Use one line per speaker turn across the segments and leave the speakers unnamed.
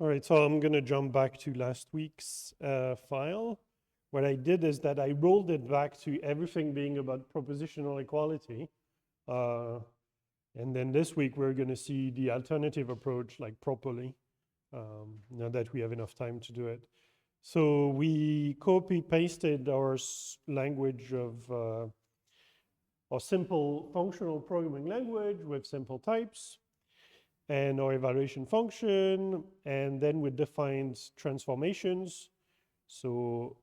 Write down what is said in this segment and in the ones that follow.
All right, so I'm going to jump back to last week's file. What I did is that I rolled it back to everything being about propositional equality. And then this week, we're going to see the alternative approach like properly, now that we have enough time to do it. So we copy-pasted our language of our simple functional programming language with simple types and our evaluation function, and then we defined transformations. So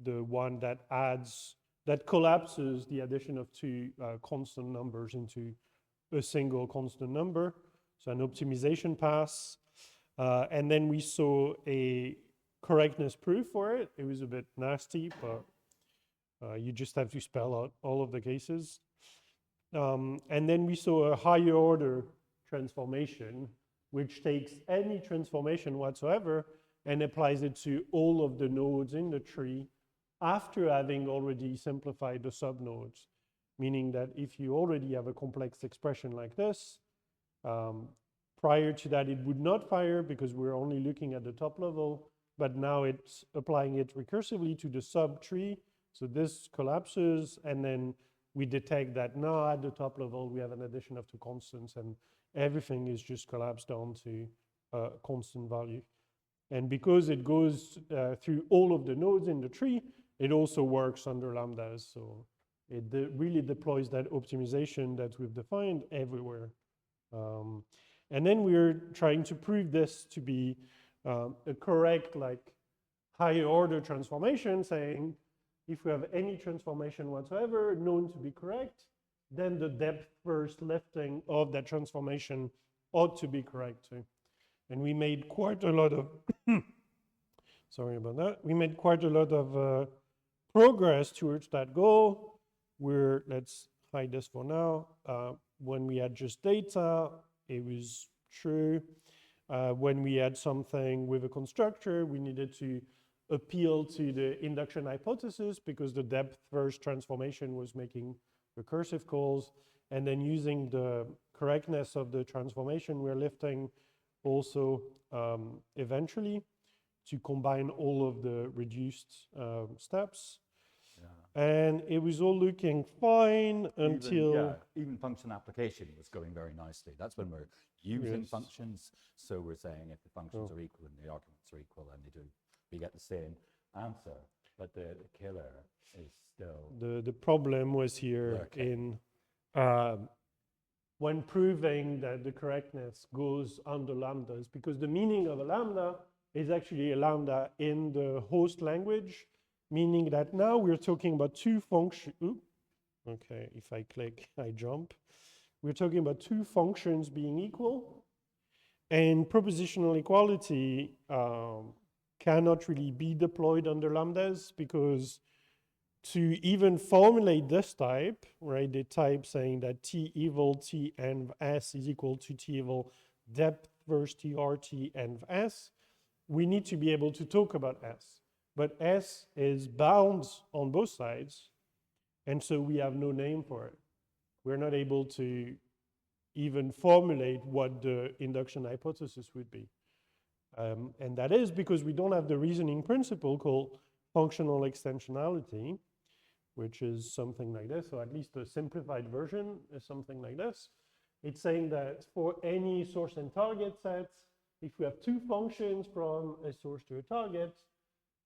the one that collapses the addition of two constant numbers into a single constant number. So an optimization pass. And then we saw a correctness proof for it. It was a bit nasty, but you just have to spell out all of the cases. And then we saw a higher order transformation, which takes any transformation whatsoever and applies it to all of the nodes in the tree after having already simplified the subnodes. Meaning that if you already have a complex expression like this, prior to that it would not fire because we're only looking at the top level, but now it's applying it recursively to the subtree. So this collapses, and then we detect that now at the top level we have an addition of two constants, and everything is just collapsed down to a constant value. And because it goes through all of the nodes in the tree, it also works under lambdas. So it really deploys that optimization that we've defined everywhere. And then we're trying to prove this to be a correct, like, higher order transformation, saying if we have any transformation whatsoever known to be correct, then the depth first lifting of that transformation ought to be correct too. And we made quite a lot of, sorry about that. We made quite a lot of progress towards that goal. Let's hide this for now. When we had just data, it was true. When we had something with a constructor, we needed to appeal to the induction hypothesis because the depth first transformation was making recursive calls. And then using the correctness of the transformation, we're lifting also eventually to combine all of the reduced steps. Yeah. And it was all looking fine until...
Even function application was going very nicely. That's when we're using functions. So we're saying if the functions are equal and the arguments are equal, and we get the same answer. But the killer is still...
The problem was here in when proving that the correctness goes under lambdas, because the meaning of a lambda is actually a lambda in the host language, meaning that now we're talking about two functions. Okay, if I click, I jump. We're talking about two functions being equal, and propositional equality cannot really be deployed under lambdas, because to even formulate this type, right, the type saying that T eval T and S is equal to T eval depth versus TRT and S, we need to be able to talk about S. But S is bound on both sides, and so we have no name for it. We're not able to even formulate what the induction hypothesis would be. And that is because we don't have the reasoning principle called functional extensionality, which is something like this, or at least a simplified version is something like this. It's saying that for any source and target sets, if we have two functions from a source to a target,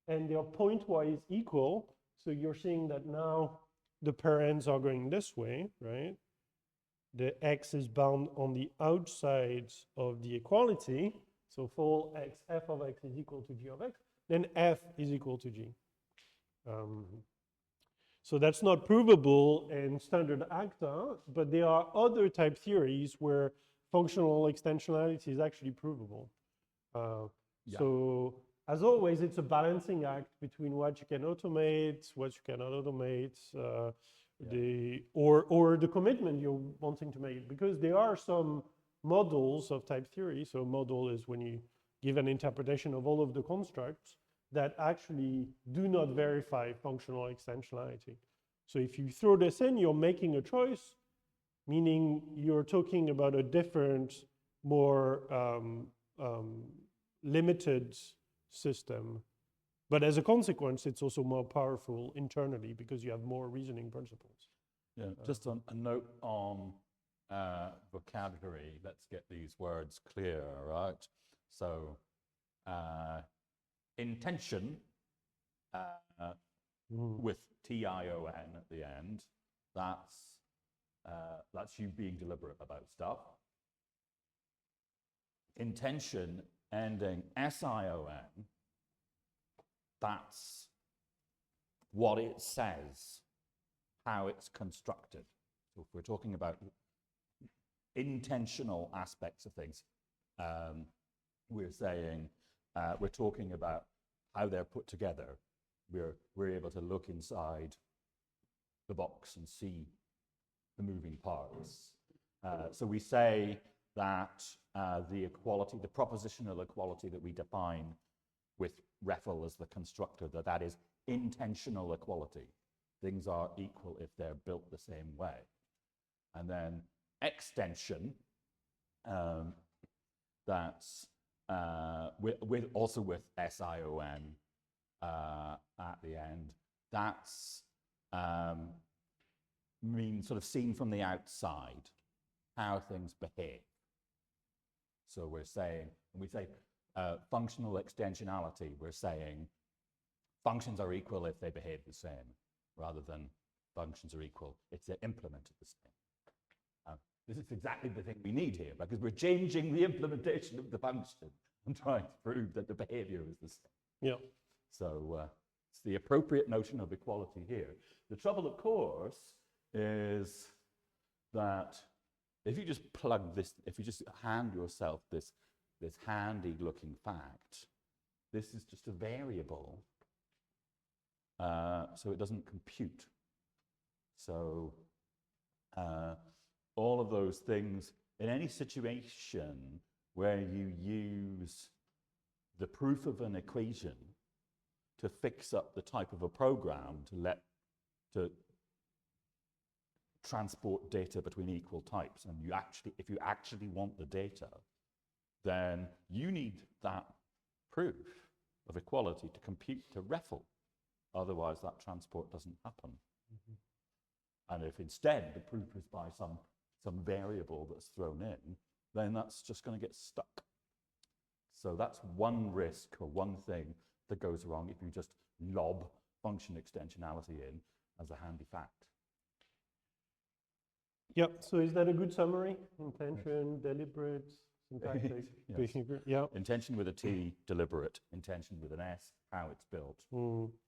and they are pointwise equal, so you're seeing that now the parents are going this way, right? The x is bound on the outside of the equality, so for all x, f of x is equal to g of x, then f is equal to g. So that's not provable in standard ACTA, but there are other type theories where functional extensionality is actually provable. So as always, it's a balancing act between what you can automate, what you cannot automate, or the commitment you're wanting to make, because there are some models of type theory. So a model is when you give an interpretation of all of the constructs that actually do not verify functional extensionality. So if you throw this in, you're making a choice, meaning you're talking about a different, more limited system. But as a consequence, it's also more powerful internally because you have more reasoning principles.
Yeah, just on a note on vocabulary, let's get these words clear, right? So, intention with T-I-O-N at the end, that's you being deliberate about stuff. Intention ending S-I-O-N, that's what it says, how it's constructed. So if we're talking about intentional aspects of things, we're saying, we're talking about how they're put together. We're able to look inside the box and see the moving parts. So we say that the equality, the propositional equality that we define with REFL as the constructor, that is intentional equality. Things are equal if they're built the same way. And then extension, that's also with S-I-O-N at the end, that's means sort of seen from the outside, how things behave. So we're saying, when we say functional extensionality, we're saying functions are equal if they behave the same, rather than functions are equal if they're implemented the same. This is exactly the thing we need here, because we're changing the implementation of the function and trying to prove that the behavior is the same.
Yeah.
So it's the appropriate notion of equality here. The trouble, of course, is that if you just plug this, if you just hand yourself this handy looking fact, this is just a variable, so it doesn't compute. So all of those things, in any situation where you use the proof of an equation to fix up the type of a program to transport data between equal types, and if you actually want the data, then you need that proof of equality to compute to REFL. Otherwise, that transport doesn't happen. Mm-hmm. And if instead the proof is by some variable that's thrown in, then that's just going to get stuck. So that's one risk, or one thing that goes wrong if you just lob function extensionality in as a handy fact.
Yeah, so is that a good summary? Intention, deliberate, syntactic behavior. Yeah.
Intention with a T, deliberate. Intention with an S, how it's built.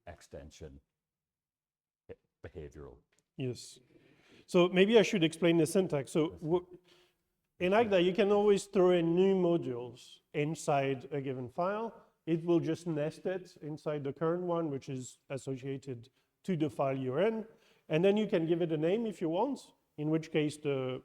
Extension, behavioral.
Yes. So maybe I should explain the syntax. So in Agda, you can always throw in new modules inside a given file. It will just nest it inside the current one, which is associated to the file you're in. And then you can give it a name if you want, in which case the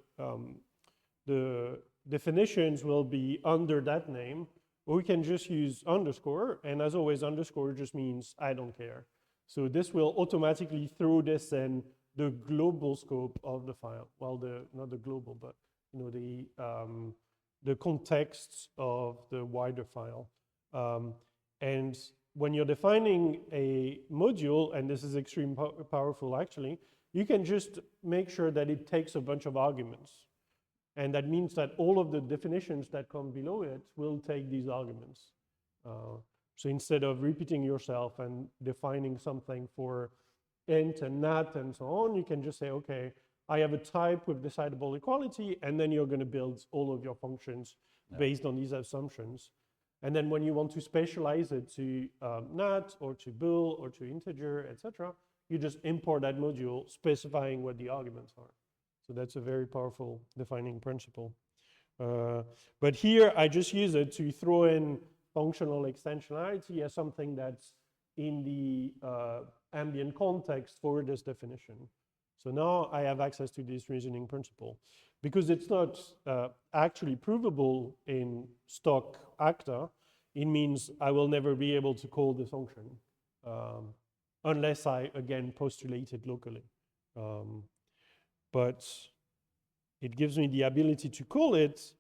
definitions will be under that name, or we can just use underscore, and as always, underscore just means I don't care. So this will automatically throw this in the global scope of the file. Well, not the global, but the context of the wider file. And when you're defining a module, and this is extremely powerful actually, you can just make sure that it takes a bunch of arguments. And that means that all of the definitions that come below it will take these arguments. So instead of repeating yourself and defining something for int and nat and so on, you can just say, okay, I have a type with decidable equality, and then you're going to build all of your functions based on these assumptions. And then when you want to specialize it to nat or to bool or to integer, etc., you just import that module specifying what the arguments are. So that's a very powerful defining principle. But here I just use it to throw in functional extensionality as something that's in the ambient context for this definition. So now I have access to this reasoning principle. Because it's not actually provable in stock ACTA, it means I will never be able to call the function unless I, again, postulate it locally. But it gives me the ability to call it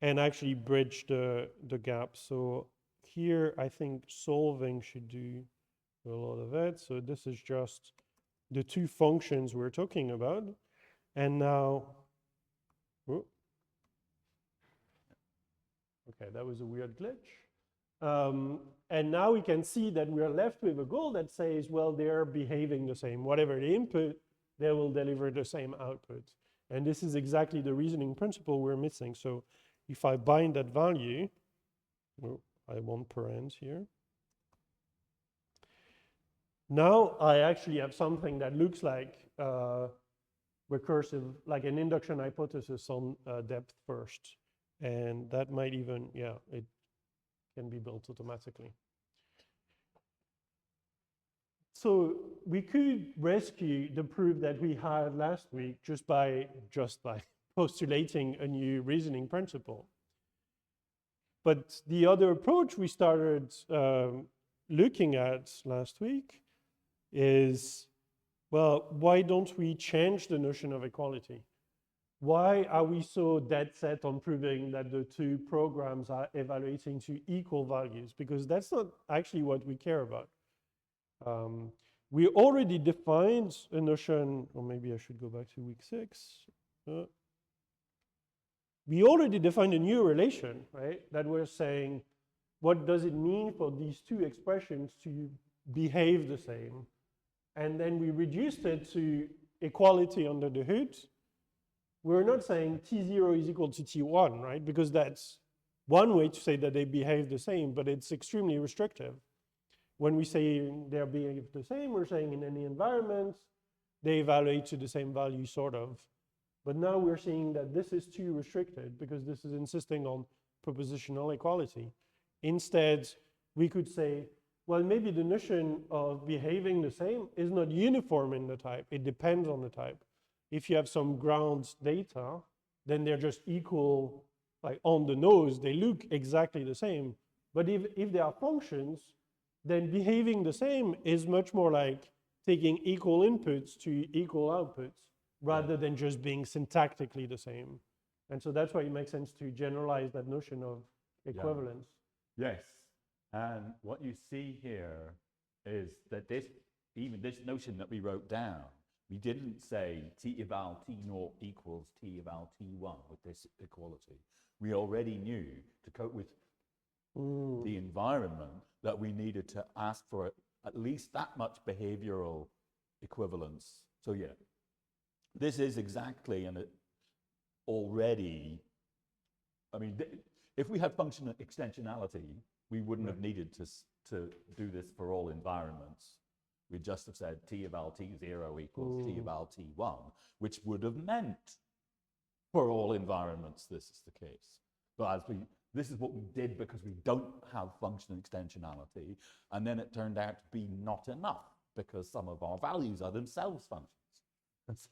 and actually bridge the gap. So here, I think solving should do a lot of it. So this is just the two functions we're talking about. And now, oh, okay, that was a weird glitch. And now we can see that we are left with a goal that says, well, they're behaving the same. Whatever the input, they will deliver the same output. And this is exactly the reasoning principle we're missing. So if I bind that value, oh, I want parens here. Now I actually have something that looks like recursive, like an induction hypothesis on depth first. And that might even, yeah, it can be built automatically. So we could rescue the proof that we had last week just by postulating a new reasoning principle. But the other approach we started looking at last week is, well, why don't we change the notion of equality? Why are we so dead set on proving that the two programs are evaluating to equal values? Because that's not actually what we care about. We already defined a notion, or maybe I should go back to week 6. We already defined a new relation, right? That we're saying, what does it mean for these two expressions to behave the same? And then we reduced it to equality under the hood. We're not saying T0 is equal to T1, right? Because that's one way to say that they behave the same, but it's extremely restrictive. When we say they're behave the same, we're saying in any environment, they evaluate to the same value, sort of. But now we're seeing that this is too restricted because this is insisting on propositional equality. Instead, we could say, well, maybe the notion of behaving the same is not uniform in the type. It depends on the type. If you have some ground data, then they're just equal, like on the nose, they look exactly the same. But if they are functions, then behaving the same is much more like taking equal inputs to equal outputs rather than just being syntactically the same. And so that's why it makes sense to generalize that notion of equivalence.
Yeah. Yes. And what you see here is that even this notion that we wrote down, we didn't say T eval T0 equals T eval T1 with this equality. We already knew to cope with the environment that we needed to ask for at least that much behavioral equivalence. So yeah, this is exactly already, I mean, if we had functional extensionality, we wouldn't have needed to do this for all environments. We'd just have said T eval T0 equals T eval T1, which would have meant for all environments this is the case. But this is what we did because we don't have functional extensionality, and then it turned out to be not enough because some of our values are themselves functions.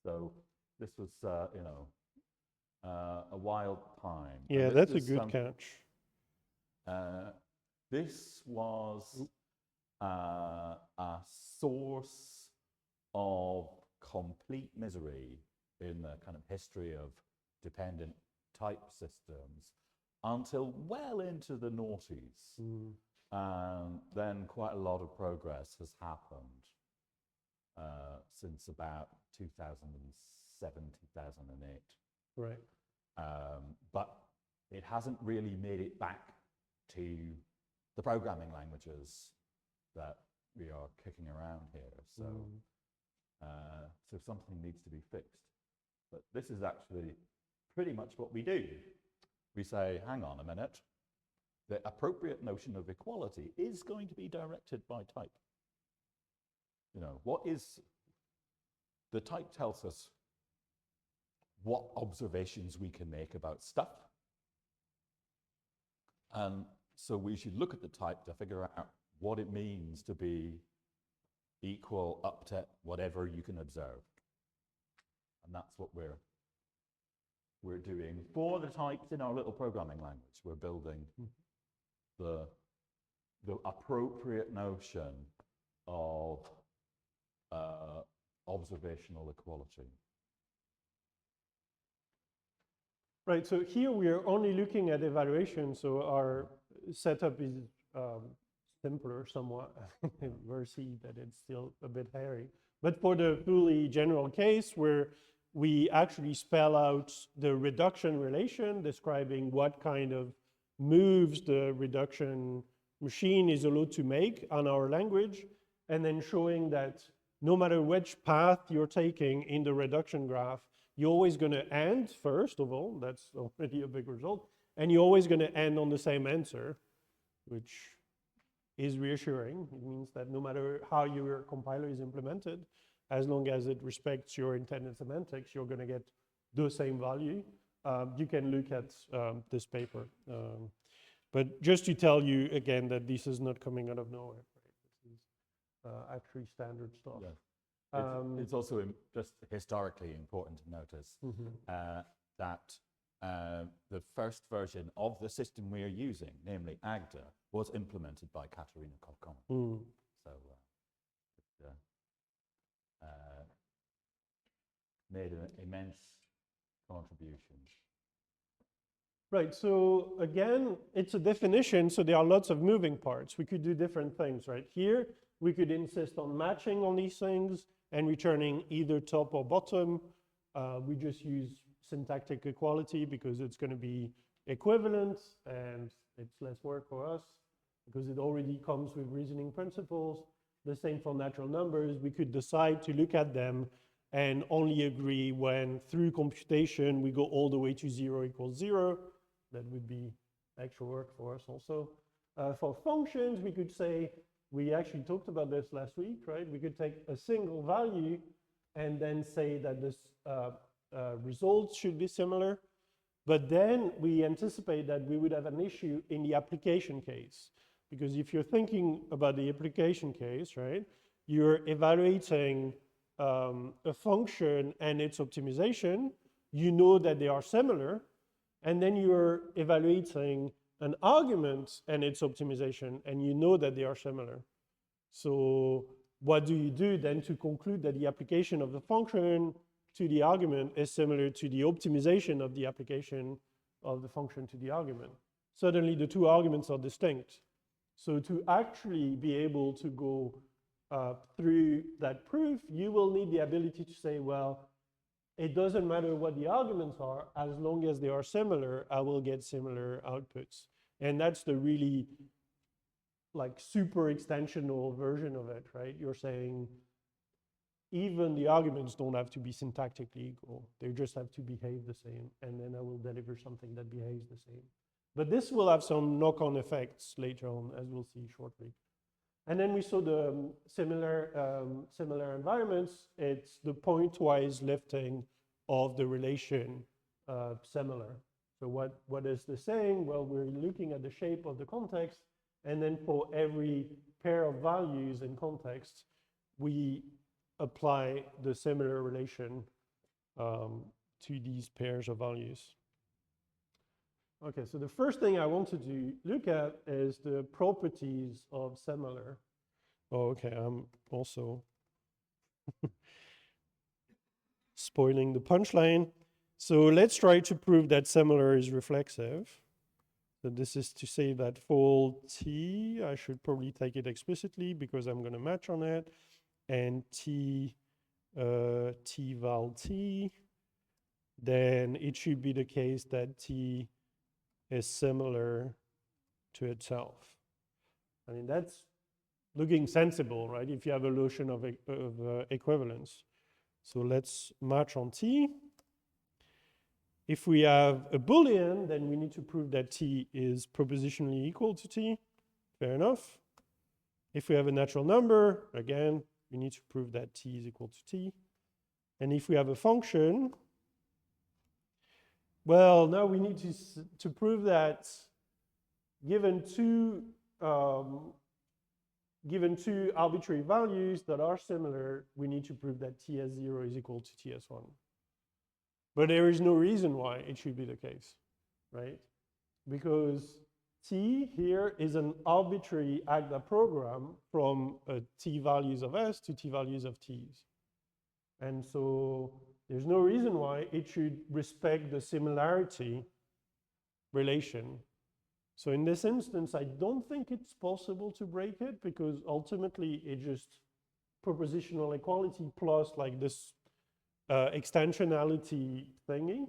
So this was, a wild time.
Yeah, that's a good catch.
This was a source of complete misery in the kind of history of dependent type systems until well into the noughties. And then quite a lot of progress has happened since about 2007, 2008.
Right.
But it hasn't really made it back to the programming languages that we are kicking around here. So, so something needs to be fixed. But this is actually pretty much what we do. We say, hang on a minute, the appropriate notion of equality is going to be directed by type. What is, the type tells us what observations we can make about stuff. And so we should look at the type to figure out what it means to be equal up to whatever you can observe. And that's what we're doing for the types in our little programming language. We're building the appropriate notion of observational equality.
Right, so here we are only looking at evaluation, so setup is simpler somewhat. We'll see that it's still a bit hairy. But for the fully general case where we actually spell out the reduction relation, describing what kind of moves the reduction machine is allowed to make on our language, and then showing that no matter which path you're taking in the reduction graph, you're always going to end, first of all, that's already a big result, and you're always going to end on the same answer, which is reassuring. It means that no matter how your compiler is implemented, as long as it respects your intended semantics, you're going to get the same value. You can look at this paper. But just to tell you again that this is not coming out of nowhere. Right? This is actually standard stuff.
Yeah. It's also just historically important to notice that the first version of the system we are using, namely AGDA, was implemented by Katerina Kolkona. So it made an immense contribution.
Right, so again, it's a definition, so there are lots of moving parts. We could do different things, right? Here, we could insist on matching on these things and returning either top or bottom. We just use syntactic equality because it's going to be equivalent and it's less work for us because it already comes with reasoning principles. The same for natural numbers. We could decide to look at them and only agree when through computation we go all the way to 0 equals 0. That would be extra work for us also. For functions, we could say, we actually talked about this last week, right? We could take a single value and then say that this results should be similar. But then we anticipate that we would have an issue in the application case. Because if you're thinking about the application case, right, you're evaluating a function and its optimization. You know that they are similar. And then you're evaluating an argument and its optimization, and you know that they are similar. So what do you do then to conclude that the application of the function to the argument is similar to the optimization of the application of the function to the argument? Suddenly the two arguments are distinct. So to actually be able to go through that proof, you will need the ability to say, well, it doesn't matter what the arguments are, as long as they are similar, I will get similar outputs. And that's the really like super extensional version of it, right? You're saying even the arguments don't have to be syntactically equal. They just have to behave the same. And then I will deliver something that behaves the same. But this will have some knock-on effects later on, as we'll see shortly. And then we saw the similar environments. It's the pointwise lifting of the relation similar. So what is this saying? Well, we're looking at the shape of the context, and then for every pair of values in context, we apply the similar relation to these pairs of values. Okay, so the first thing I wanted to look at is the properties of similar. Oh, okay, I'm also spoiling the punchline. So let's try to prove that similar is reflexive. So this is to say that for T, I should probably take it explicitly because I'm going to match on it. And T val T, then it should be the case that T is similar to itself. I mean, that's looking sensible, right? If you have a notion of equivalence. So let's match on T. If we have a Boolean, then we need to prove that T is propositionally equal to T. Fair enough. If we have a natural number, again, we need to prove that T is equal to T. And if we have a function, well, now we need to prove that given two arbitrary values that are similar, we need to prove that Ts0 is equal to Ts1. But there is no reason why it should be the case, right? Because T here is an arbitrary AGDA program from T values of S to T values of T's. And so there's no reason why it should respect the similarity relation So in this instance, I don't think it's possible to break it because ultimately it's just propositional equality plus like this extensionality thingy.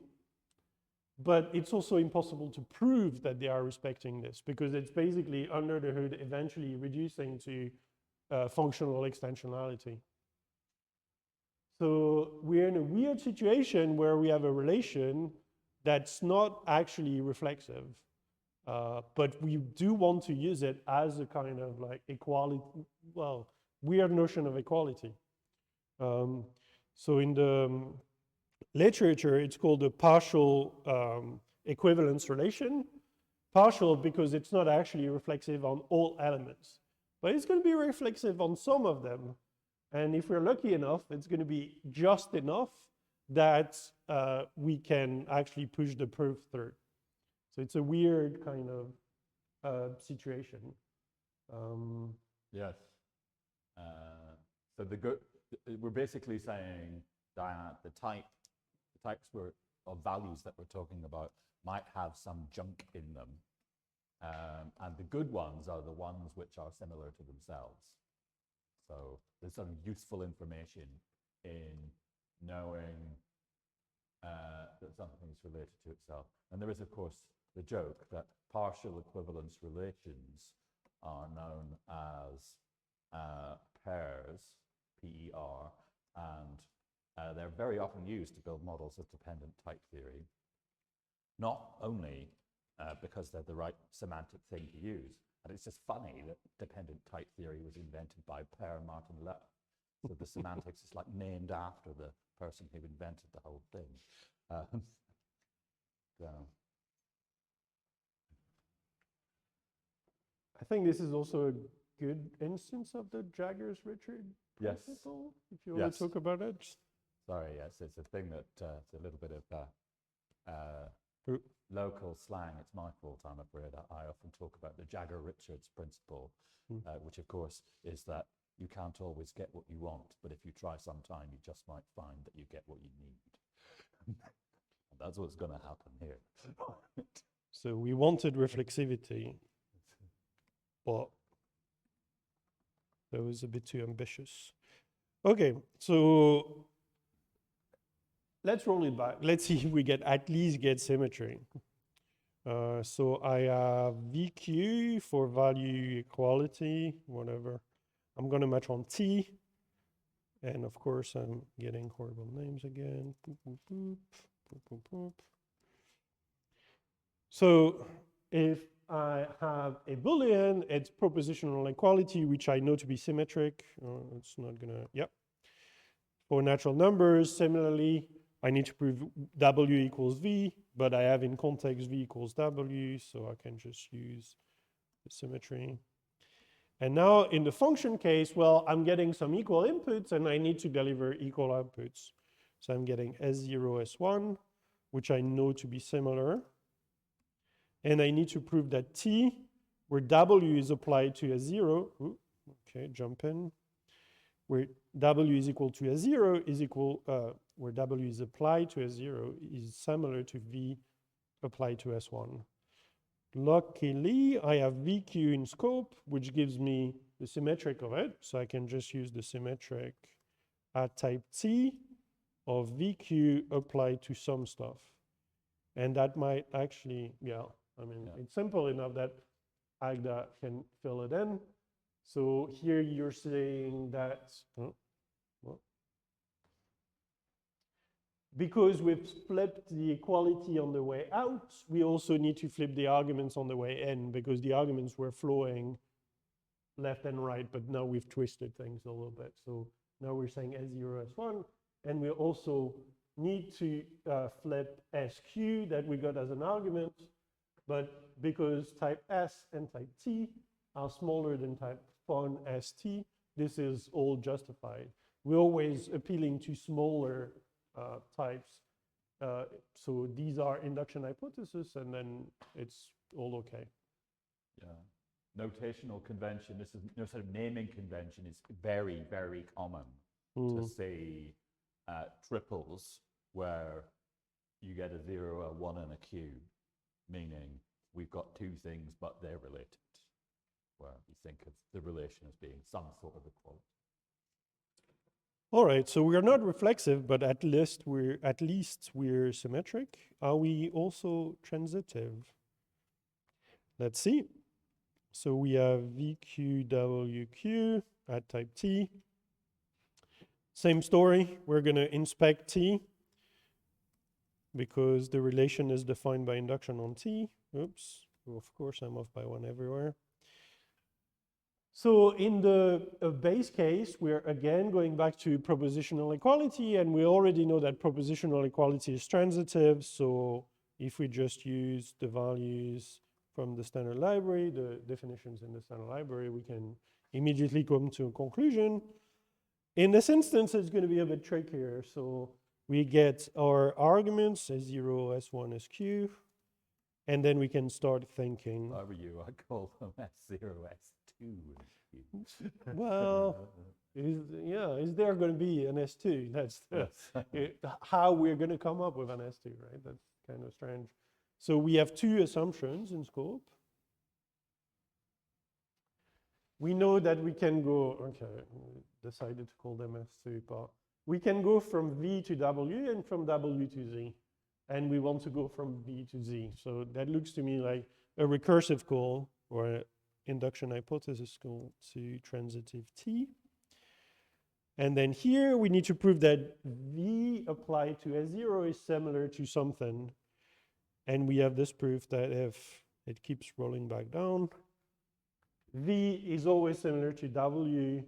But it's also impossible to prove that they are respecting this because it's basically under the hood eventually reducing to functional extensionality. So we're in a weird situation where we have a relation that's not actually reflexive, but we do want to use it as a kind of like equality, well, weird notion of equality. So in the literature, it's called a partial equivalence relation. Partial because it's not actually reflexive on all elements, but it's going to be reflexive on some of them. And if we're lucky enough, it's going to be just enough that we can actually push the proof through. So it's a weird kind of situation.
Yes. So we're basically saying that the types of values that we're talking about might have some junk in them. And the good ones are the ones which are similar to themselves. So there's some useful information in knowing that something is related to itself. And there is, of course, the joke that partial equivalence relations are known as pairs, PER, and they're very often used to build models of dependent type theory, not only because they're the right semantic thing to use. And it's just funny that dependent type theory was invented by Per Martin Lutt. So the semantics is like named after the person who invented the whole thing. So.
I think this is also a good instance of the Jaggers-Richard
Yes.
principle, if you want to talk about it.
Sorry, yes, it's a thing that it's a little bit of local slang. It's my fault, I'm afraid. I often talk about the Jagger-Richards principle, which of course is that you can't always get what you want, but if you try sometime, you just might find that you get what you need. And that's what's going to happen here.
So we wanted reflexivity, but that was a bit too ambitious. Okay, so let's roll it back. Let's see if we at least get symmetry. So I have VQ for value equality, whatever. I'm going to match on T. And of course, I'm getting horrible names again. Boop, boop, boop, boop, boop, boop. So if I have a Boolean, it's propositional equality, which I know to be symmetric. It's not going to, yep. For natural numbers, similarly, I need to prove W equals V, but I have in context V equals W, so I can just use the symmetry. And now in the function case, well, I'm getting some equal inputs and I need to deliver equal outputs. So I'm getting S0, S1, which I know to be similar. And I need to prove that T, where W is applied to S0, okay, jump in, where W is equal to S0 is equal, where W is applied to S0 is similar to V applied to S1. Luckily, I have VQ in scope, which gives me the symmetric of it. So I can just use the symmetric at type T of VQ applied to some stuff. And that might actually, it's simple enough that Agda can fill it in. So here you're saying that, because we've flipped the equality on the way out, we also need to flip the arguments on the way in because the arguments were flowing left and right, but now we've twisted things a little bit. So now we're saying S0, S1, and we also need to flip SQ that we got as an argument, but because type S and type T are smaller than type fun ST, this is all justified. We're always appealing to smaller types. So these are induction hypotheses, and then it's all okay.
Yeah. Notational convention, this is sort of naming convention is very, very common to say triples where you get a 0, a 1, and a Q, meaning we've got two things, but they're related, where we think of the relation as being some sort of equality.
All right, so we are not reflexive, but at least we're symmetric. Are we also transitive? Let's see. So we have VQWQ at type T. Same story. We're going to inspect T because the relation is defined by induction on T. Oops. Of course, I'm off by one everywhere. So in the base case, we're again going back to propositional equality, and we already know that propositional equality is transitive. So if we just use the values from the standard library, the definitions in the standard library, we can immediately come to a conclusion. In this instance, it's going to be a bit trickier. So we get our arguments, S0, S1, SQ, and then we can start thinking.
If I were you, I'd call them S0, S2.
Well, is there going to be an S2? That's how we're going to come up with an S2, right? That's kind of strange. So we have two assumptions in scope. We know that we can go, okay, decided to call them S2, but we can go from V to W and from W to Z. And we want to go from B to Z. So that looks to me like a recursive call or an induction hypothesis call to transitive T. And then here we need to prove that V applied to S0 is similar to something. And we have this proof that if it keeps rolling back down, V is always similar to W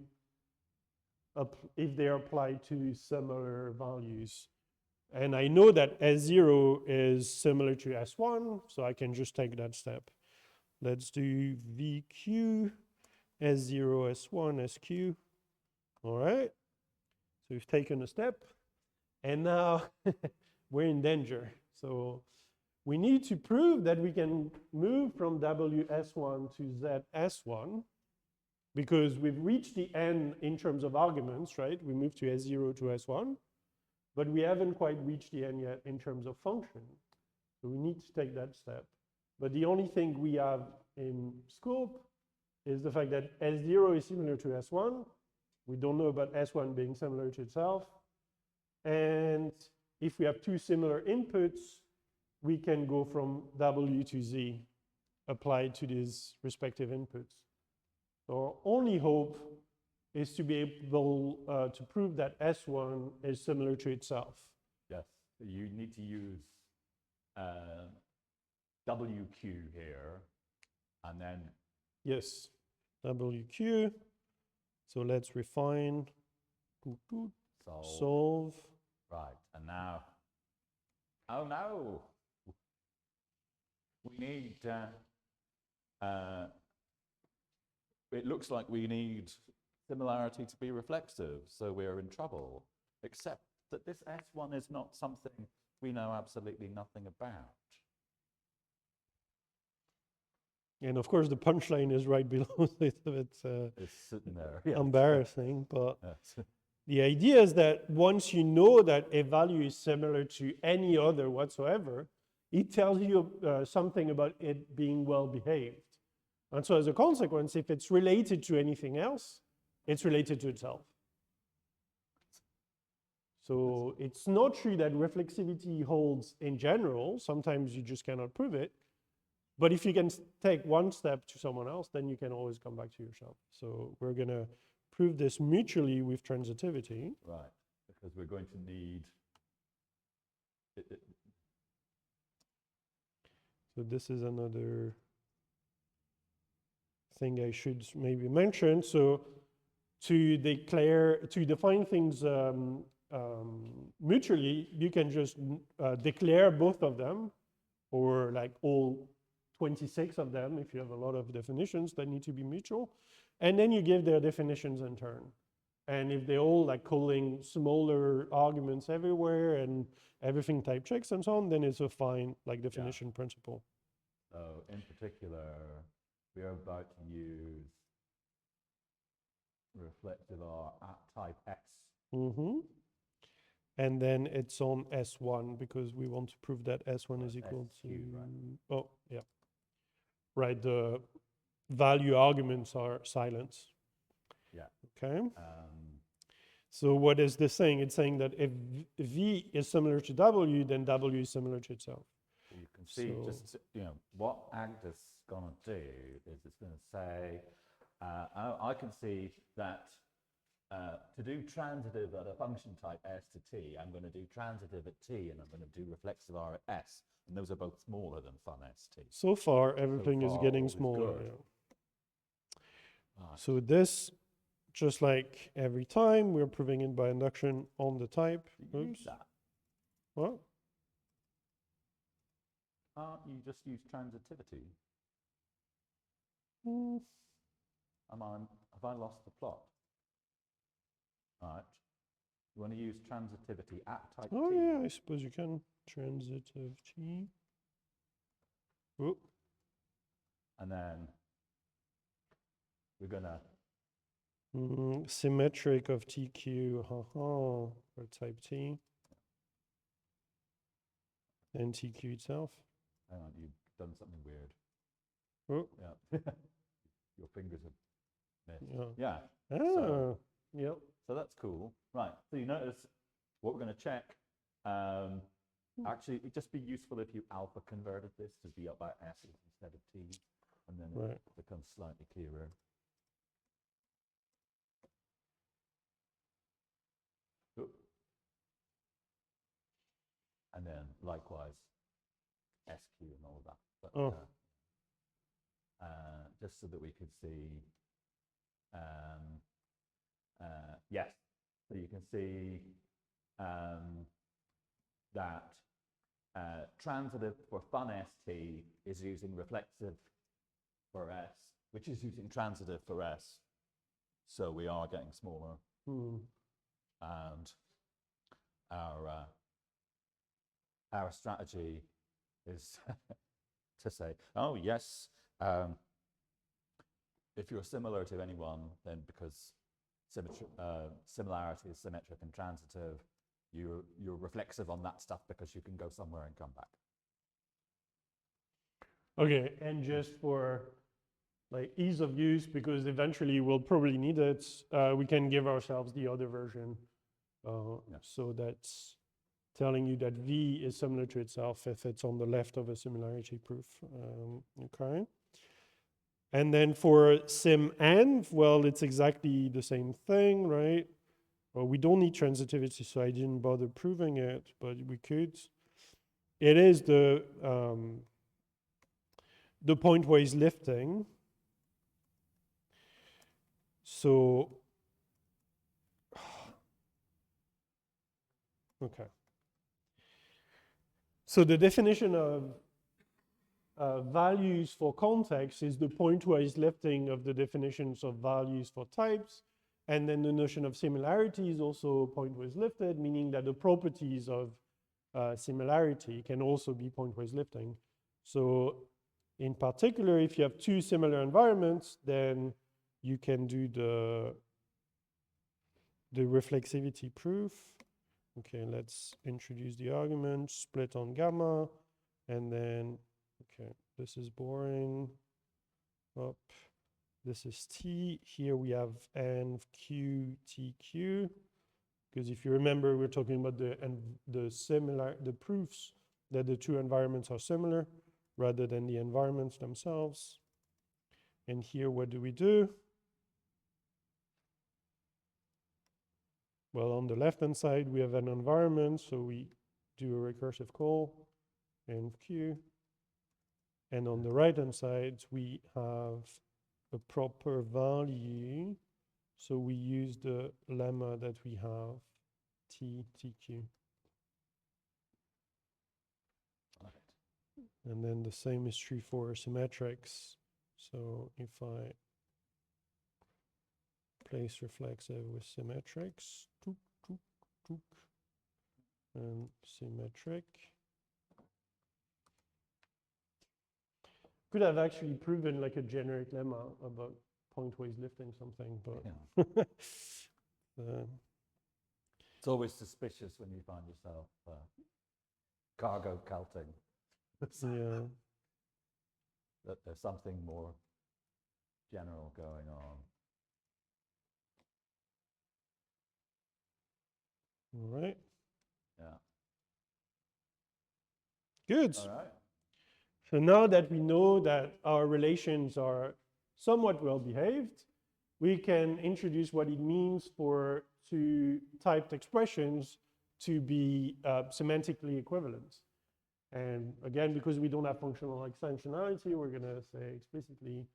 if they are applied to similar values. And I know that S0 is similar to S1, so I can just take that step. Let's do VQ, S0, S1, SQ. All right. So we've taken a step, and now we're in danger. So we need to prove that we can move from WS1 to ZS1 because we've reached the end in terms of arguments, right? We moved to S0 to S1, but we haven't quite reached the end yet in terms of function. So we need to take that step. But the only thing we have in scope is the fact that S0 is similar to S1. We don't know about S1 being similar to itself. And if we have two similar inputs, we can go from W to Z applied to these respective inputs. So our only hope is to be able to prove that S1 is similar to itself.
Yes, you need to use WQ here, and then...
Yes, WQ. So let's refine, solve.
Right, and now, oh no, we need, it looks like we need similarity to be reflexive, so we're in trouble, except that this S1 is not something we know absolutely nothing about.
And of course, the punchline is right below it. It's
sitting there. Yeah.
Embarrassing, but
Yes.
The idea is that once you know that a value is similar to any other whatsoever, it tells you something about it being well behaved. And so as a consequence, if it's related to anything else, it's related to itself. So it's not true that reflexivity holds in general. Sometimes you just cannot prove it. But if you can take one step to someone else, then you can always come back to yourself. So we're going to prove this mutually with transitivity.
Right, because we're going to need...
So this is another thing I should maybe mention. So to define things mutually, you can just declare both of them, or like all 26 of them if you have a lot of definitions that need to be mutual. And then you give their definitions in turn. And if they're all like calling smaller arguments everywhere and everything type checks and so on, then it's a fine like definition principle.
So in particular, we are about to use reflective R at type X.
Mm-hmm. And then it's on S1 because we want to prove that S1 is equal
SQ,
to...
right.
Oh, yeah. right? The value arguments are silent.
Yeah.
Okay. So what is this saying? It's saying that if V is similar to W, then W is similar to itself.
You can see just, what Agda's going to do is it's going to say, I can see that to do transitive at a function type S to T, I'm going to do transitive at T, and I'm going to do reflexive R at S. And those are both smaller than fun ST.
So far, everything is getting smaller. Yeah. Right. So this, just like every time, we're proving it by induction on the type.
Use that.
What?
You just use transitivity. Have I lost the plot? Right. You want to use transitivity at type T?
Oh yeah, I suppose you can. Transitive T. Oh.
And then we're gonna
symmetric of TQ, for type T. And TQ itself.
Hang on, you've done something weird.
Oh.
Yeah. Your fingers have missed.
Yeah.
Yeah.
Yep.
So that's cool. Right. So you notice what we're going to check. Actually, it'd just be useful if you alpha converted this to be up by S's instead of T's, and then it becomes slightly clearer. And then likewise SQ and all that. But, just so that we could see, yes, so you can see that transitive for fun ST is using reflexive for S, which is using transitive for S. So we are getting smaller. And our strategy is to say, oh yes, if you're similar to anyone, then because similarity is symmetric and transitive, you're reflexive on that stuff because you can go somewhere and come back.
Okay, and just for like ease of use, because eventually we'll probably need it, we can give ourselves the other version. So that's telling you that V is similar to itself if it's on the left of a similarity proof. Okay. And then for sim_n, well, it's exactly the same thing, right? Well, we don't need transitivity, so I didn't bother proving it, but we could. It is the pointwise lifting. So, okay. So the definition of values for context is the pointwise lifting of the definitions of values for types. And then the notion of similarity is also pointwise lifted, meaning that the properties of similarity can also be pointwise lifting. So in particular, if you have two similar environments, then you can do the reflexivity proof. Okay, let's introduce the argument, split on gamma, and then, okay, this is boring. Up. This is T. Here we have N, Q, T, Q. Because if you remember, we're talking about the proofs that the two environments are similar rather than the environments themselves. And here, what do? Well, on the left-hand side, we have an environment, so we do a recursive call, and Q. And on the right-hand side, we have a proper value, so we use the lemma that we have, T, TQ. And then the same is true for symmetrics. So if I place reflexive with symmetrics, and symmetric. Could have actually proven like a generic lemma about pointwise lifting something, but
yeah. It's always suspicious when you find yourself cargo counting.
Yeah.
that there's something more general going on.
All right.
Yeah.
Good.
All right.
So now that we know that our relations are somewhat well behaved, we can introduce what it means for two typed expressions to be semantically equivalent. And again, because we don't have functional extensionality, we're going to say explicitly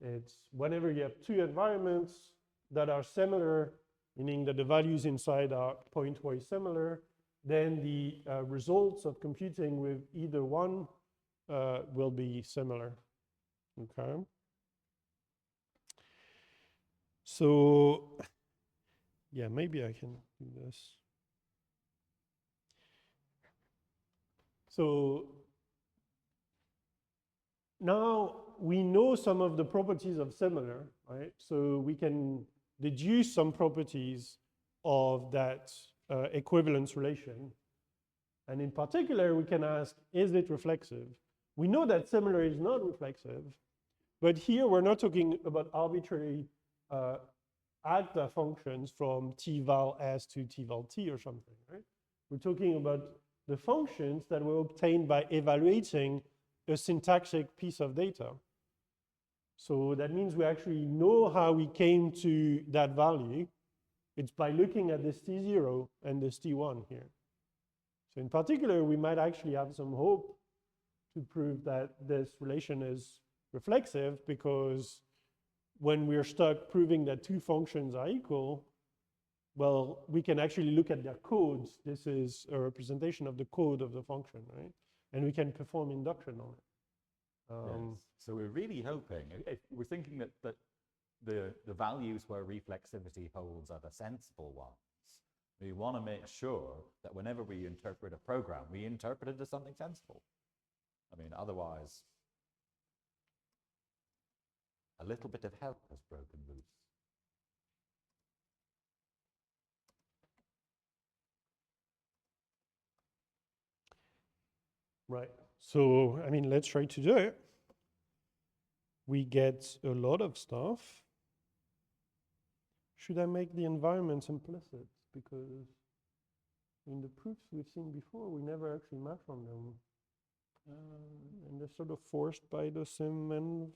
it's whenever you have two environments that are similar, meaning that the values inside are pointwise similar, then the results of computing with either one will be similar. Okay. So, yeah, maybe I can do this. So now we know some of the properties of similar, right? So we can deduce some properties of that equivalence relation. And in particular, we can ask, is it reflexive? We know that similar is not reflexive, but here we're not talking about arbitrary alpha functions from t-val s to t-val t or something, right? We're talking about the functions that were obtained by evaluating a syntactic piece of data. So that means we actually know how we came to that value. It's by looking at this t0 and this t1 here. So in particular, we might actually have some hope to prove that this relation is reflexive, because when we're stuck proving that two functions are equal, well, we can actually look at their codes. This is a representation of the code of the function, right? And we can perform induction on it.
Yes. So we're really hoping, if we're thinking that the values where reflexivity holds are the sensible ones, we want to make sure that whenever we interpret a program, we interpret it as something sensible. I mean, otherwise, a little bit of help has broken loose.
Right. So, I mean, let's try to do it. We get a lot of stuff. Should I make the environments implicit? Because in the proofs we've seen before, we never actually match on them. And they're sort of forced by the sim and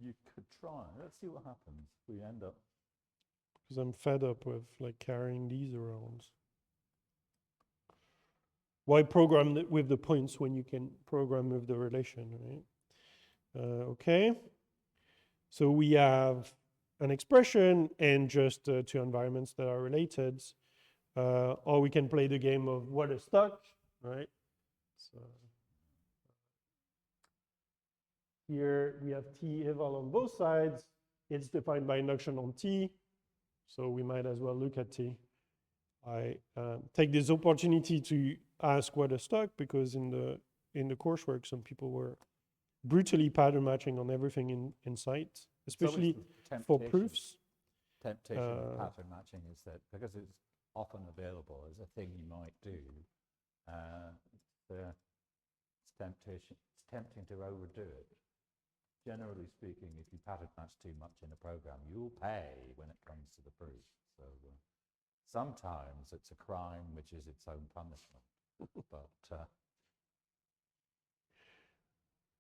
You could try. Let's see what happens. We end up.
because I'm fed up with like carrying these around. Why program with the points when you can program with the relation, right? Okay. So we have an expression and just two environments that are related. Or we can play the game of what is stuck, right? So here we have t eval on both sides. It's defined by induction on t. So we might as well look at t. I take this opportunity to ask what is stuck, because in the coursework, some people were brutally pattern matching on everything in sight, especially for proofs.
Temptation with pattern matching is that because it's often available as a thing you might do, it's tempting to overdo it. Generally speaking, if you pattern match too much in a program, you'll pay when it comes to the proof. So sometimes it's a crime which is its own punishment. But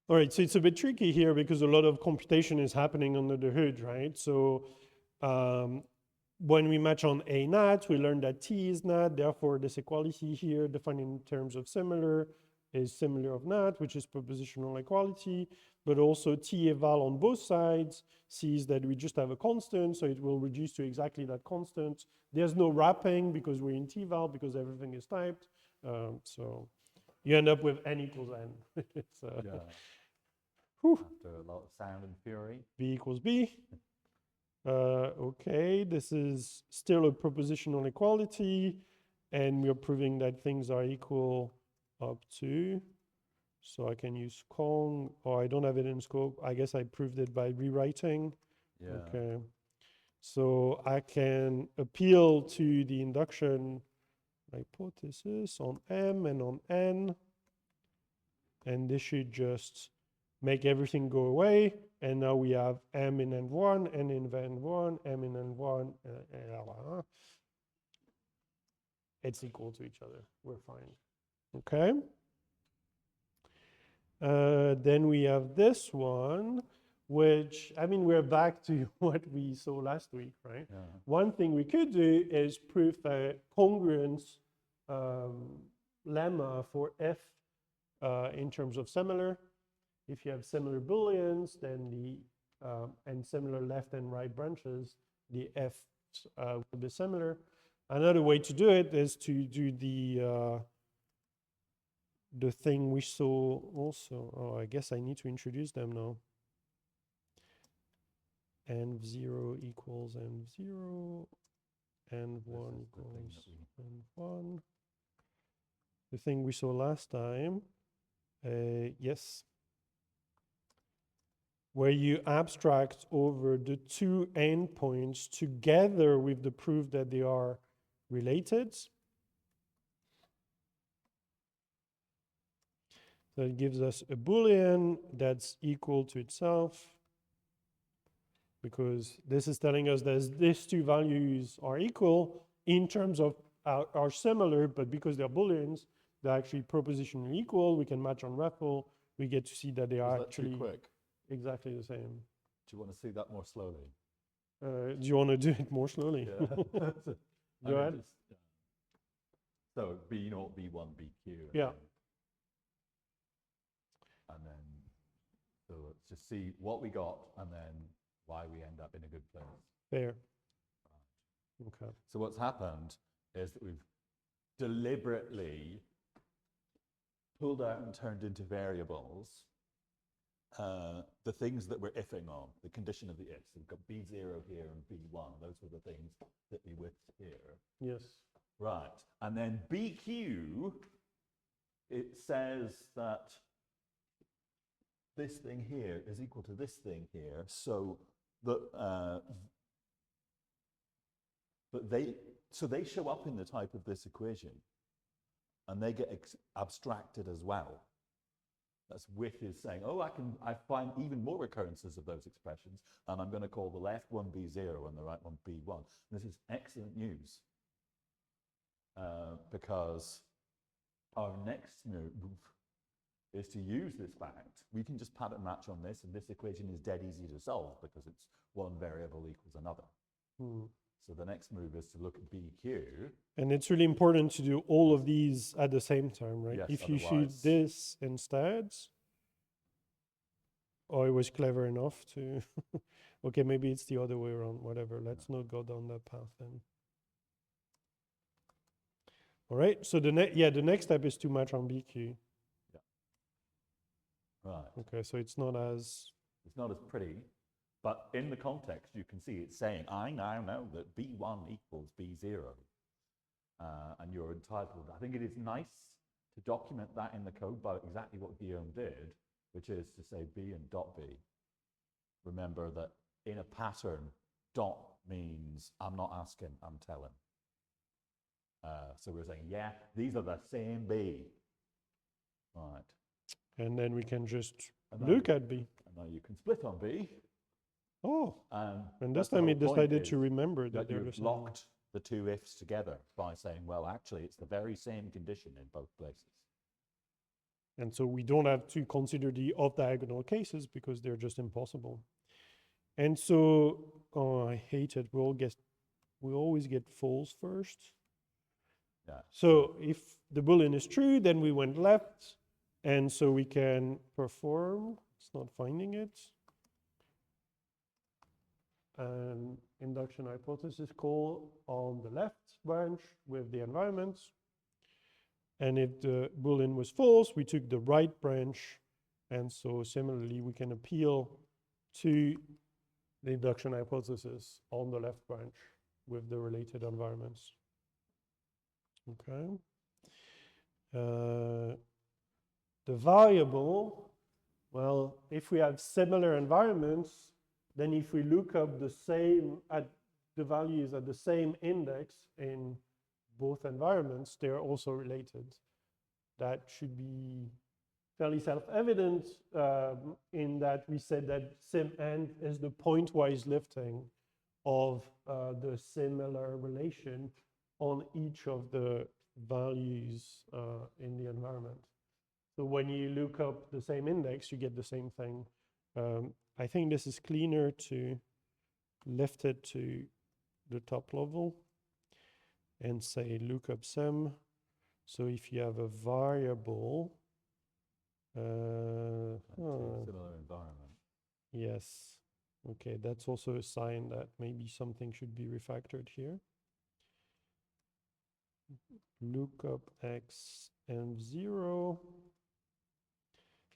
all right, so it's a bit tricky here because a lot of computation is happening under the hood, right? So when we match on A nat, we learn that T is nat, therefore this equality here defined in terms of similar is similar of nat, which is propositional equality, but also T eval on both sides sees that we just have a constant, so it will reduce to exactly that constant. There's no wrapping because we're in T val, because everything is typed. So you end up with n equals n. It's,
yeah.
Whew.
After a lot of sound and fury.
B equals B. Okay, this is still a propositional equality, and we're proving that things are equal up to. So I can use Kong, or I don't have it in scope. I guess I proved it by rewriting.
Yeah.
Okay. So I can appeal to the induction hypothesis on M and on N. and this should just make everything go away. And now we have m in n1, n in n1, m in n1, it's equal to each other. We're fine. Okay. Then we have this one, which, I mean, we're back to what we saw last week, right?
Yeah.
One thing we could do is prove a congruence lemma for f in terms of similar. If you have similar booleans, then the and similar left and right branches, the f will be similar. Another way to do it is to do the thing we saw also. Oh, I guess I need to introduce them now. N0 equals N0, N1 equals N1. The thing we saw last time, yes, where you abstract over the two endpoints together with the proof that they are related. So it gives us a Boolean that's equal to itself, because this is telling us that these two values are equal in terms of are similar, but because they're Booleans, they're actually propositionally equal. We can match on REFL. We get to see that they are actually
too quick?
Exactly the same.
Do you want to see that more slowly?
Do you want to do it more slowly?
Yeah.
Go ahead.
So B0, B1, BQ.
Yeah.
And then, so let's just see what we got and then why we end up in a good place.
There. Okay.
So what's happened is that we've deliberately pulled out and turned into variables the things that we're ifing on, the condition of the ifs. We've got B0 here and B1. Those were the things that we whipped here.
Yes.
Right. And then BQ, it says that this thing here is equal to this thing here. So that they show up in the type of this equation, and they get abstracted as well. That's width is saying, oh, I find even more recurrences of those expressions, and I'm going to call the left one B0 and the right one B1. And this is excellent news, because our next move is to use this fact. We can just pattern match on this, and this equation is dead easy to solve because it's one variable equals another. So the next move is to look at BQ. And
it's really important to do all of these at the same time, right?
Yes,
if you shoot this instead, or it was clever enough to, okay, maybe it's the other way around, whatever. Let's not go down that path then. All right, so the next step is to match on BQ.
Yeah. Right.
Okay, so it's not as
pretty. But in the context, you can see it's saying, I now know that B1 equals B0. And you're entitled. I think it is nice to document that in the code by exactly what Guillaume did, which is to say B and dot B. Remember that in a pattern, dot means I'm not asking, I'm telling. So we're saying, yeah, these are the same B. Right.
And then we can just look at B.
And now you can split on B.
Oh, and this time it decided to remember that
you've locked the two ifs together by saying, well, actually, it's the very same condition in both places.
And so we don't have to consider the off-diagonal cases because they're just impossible. And so, oh, I hate it. We always get false first.
Yeah.
So if the Boolean is true, then we went left. And so we can perform. It's not finding it. An induction hypothesis call on the left branch with the environment. And if the Boolean was false, we took the right branch. And so similarly, we can appeal to the induction hypothesis on the left branch with the related environments. Okay. The variable, well, if we have similar environments, then if we look up the values at the same index in both environments, they're also related. That should be fairly self-evident in that we said that sim_n is the pointwise lifting of the similar relation on each of the values in the environment. So when you look up the same index, you get the same thing. I think this is cleaner to lift it to the top level and say lookup sim. So if you have a variable,
Similar environment.
yes. Okay, that's also a sign that maybe something should be refactored here. Lookup x and 0.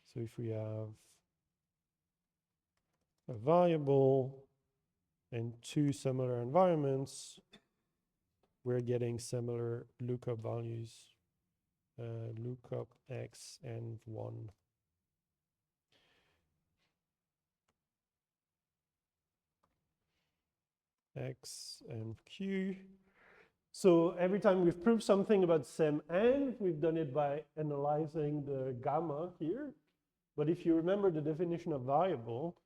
So if we have a variable and two similar environments, we're getting similar lookup values. Lookup x and 1. X and q. So every time we've proved something about sim_n, we've done it by analyzing the gamma here. But if you remember the definition of variable,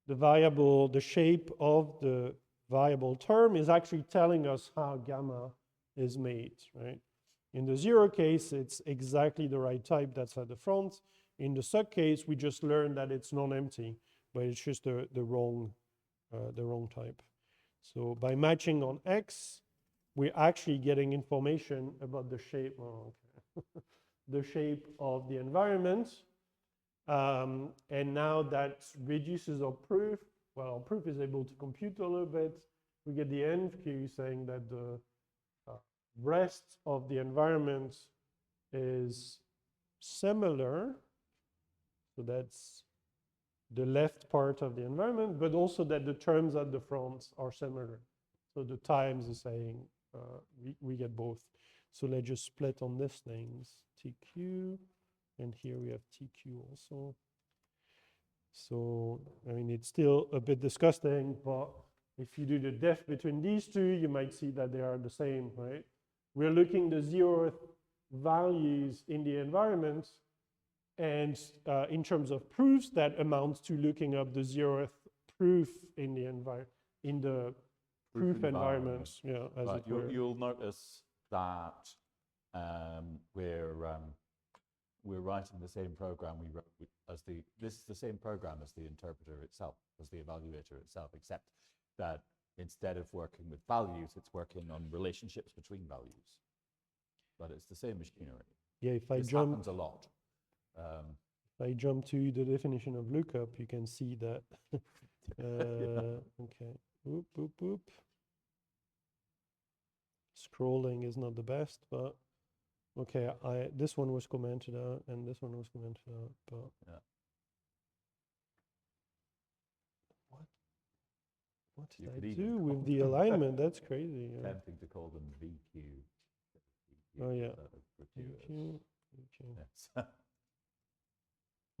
the shape of the variable term is actually telling us how gamma is made, right? In the 0 case, it's exactly the right type that's at the front. In the sub case, we just learned that it's non-empty, but it's just the wrong type. So by matching on x, we're actually getting information about the shape, the shape of the environment. And now that reduces our proof. Well, our proof is able to compute a little bit. We get the NQ saying that the rest of the environment is similar. So that's the left part of the environment, but also that the terms at the front are similar. So the times is saying we get both. So let's just split on these things, TQ, and here we have TQ also. So, I mean, it's still a bit disgusting, but if you do the def between these two, you might see that they are the same, right? We're looking the 0th values in the environment, and in terms of proofs, that amounts to looking up the 0th proof in the proof environment. Yeah, as
right.
it were.
You'll notice that we're writing the same program we wrote this is the same program as the interpreter itself, as the evaluator itself, except that instead of working with values, it's working on relationships between values. But it's the same machinery.
Yeah, if
this happens a lot.
If I jump to the definition of lookup, you can see that. Okay, boop, boop, boop. Scrolling is not the best, but okay, this one was commented out and this one was commented out, but
yeah.
What did I do with the
them
alignment? That's crazy. Yeah.
Tempting to call them VQ.
Oh yeah.
VQ. Yes.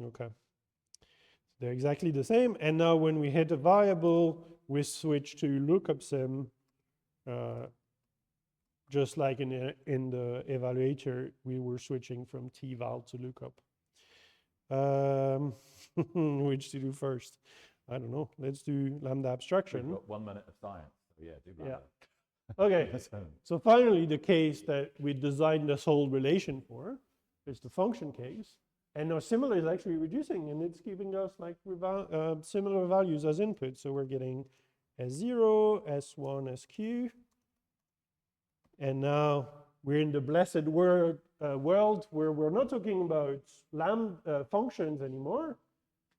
Okay. They're exactly the same. And now when we hit a variable, we switch to lookup sim. Just like in the evaluator, we were switching from tval to lookup. Which to do first? I don't know. Let's do lambda abstraction.
We've got 1 minute of science. So yeah, do lambda.
Yeah. Okay. So finally, the case that we designed this whole relation for is the function case. And now similar is actually reducing, and it's giving us like similar values as input. So we're getting S0, S1, SQ. And now we're in the blessed world where we're not talking about functions anymore.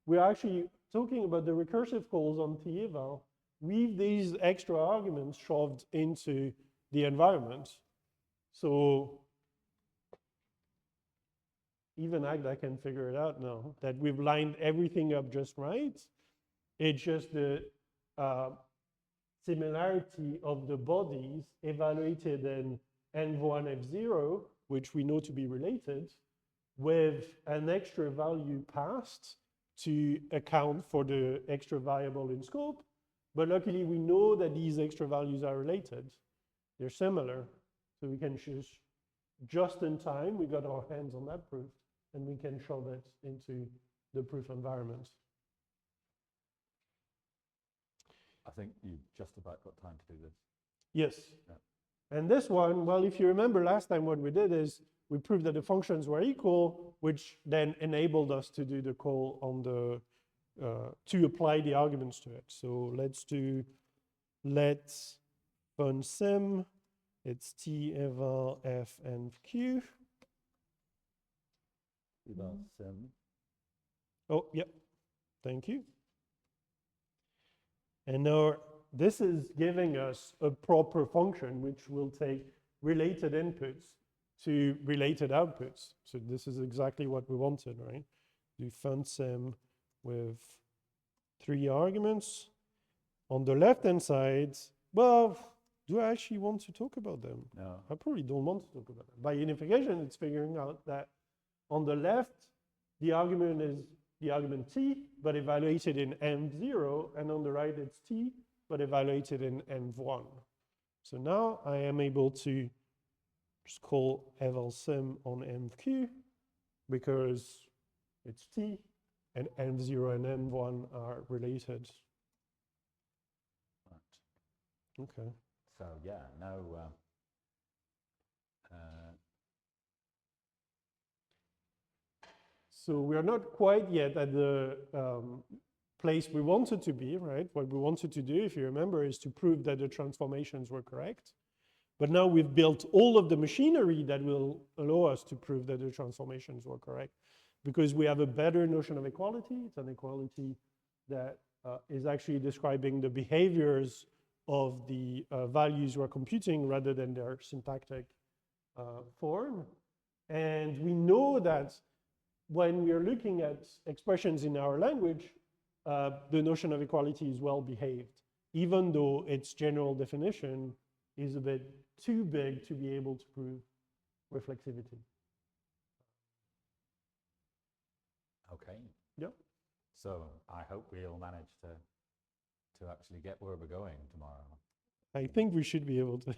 We're actually talking about the recursive calls on teval with these extra arguments shoved into the environment. So even Agda can figure it out now that we've lined everything up just right. It's just the similarity of the bodies evaluated in N1, F0, which we know to be related, with an extra value passed to account for the extra variable in scope. But luckily, we know that these extra values are related. They're similar. So we can choose just in time. We got our hands on that proof. and we can shove it into the proof environment.
I think you've just about got time to do this.
Yes.
Yeah.
And this one, well, if you remember last time, what we did is we proved that the functions were equal, which then enabled us to do the call on the, to apply the arguments to it. So let's do let fun sim, it's t eval f and q.
Eval sim.
Oh, yep, thank you. And now this is giving us a proper function which will take related inputs to related outputs. So this is exactly what we wanted, right? Do fun sim with 3 arguments. On the left-hand side, well, do I actually want to talk about them?
No.
I probably don't want to talk about them. By unification, it's figuring out that on the left, the argument is the argument t, but evaluated in m0, and on the right, it's t, but evaluated in m1. So now I am able to just call eval sim on mq, because it's t, and m0 and m1 are related.
Right.
Okay.
So yeah, now
so we are not quite yet at the place we wanted to be, right? What we wanted to do, if you remember, is to prove that the transformations were correct. But now we've built all of the machinery that will allow us to prove that the transformations were correct, because we have a better notion of equality. It's an equality that is actually describing the behaviors of the values we're computing rather than their syntactic form. And we know that when we are looking at expressions in our language, the notion of equality is well behaved, even though its general definition is a bit too big to be able to prove reflexivity.
okay.
Yep.
So I hope we'll manage to actually get where we're going tomorrow.
I think we should be able to.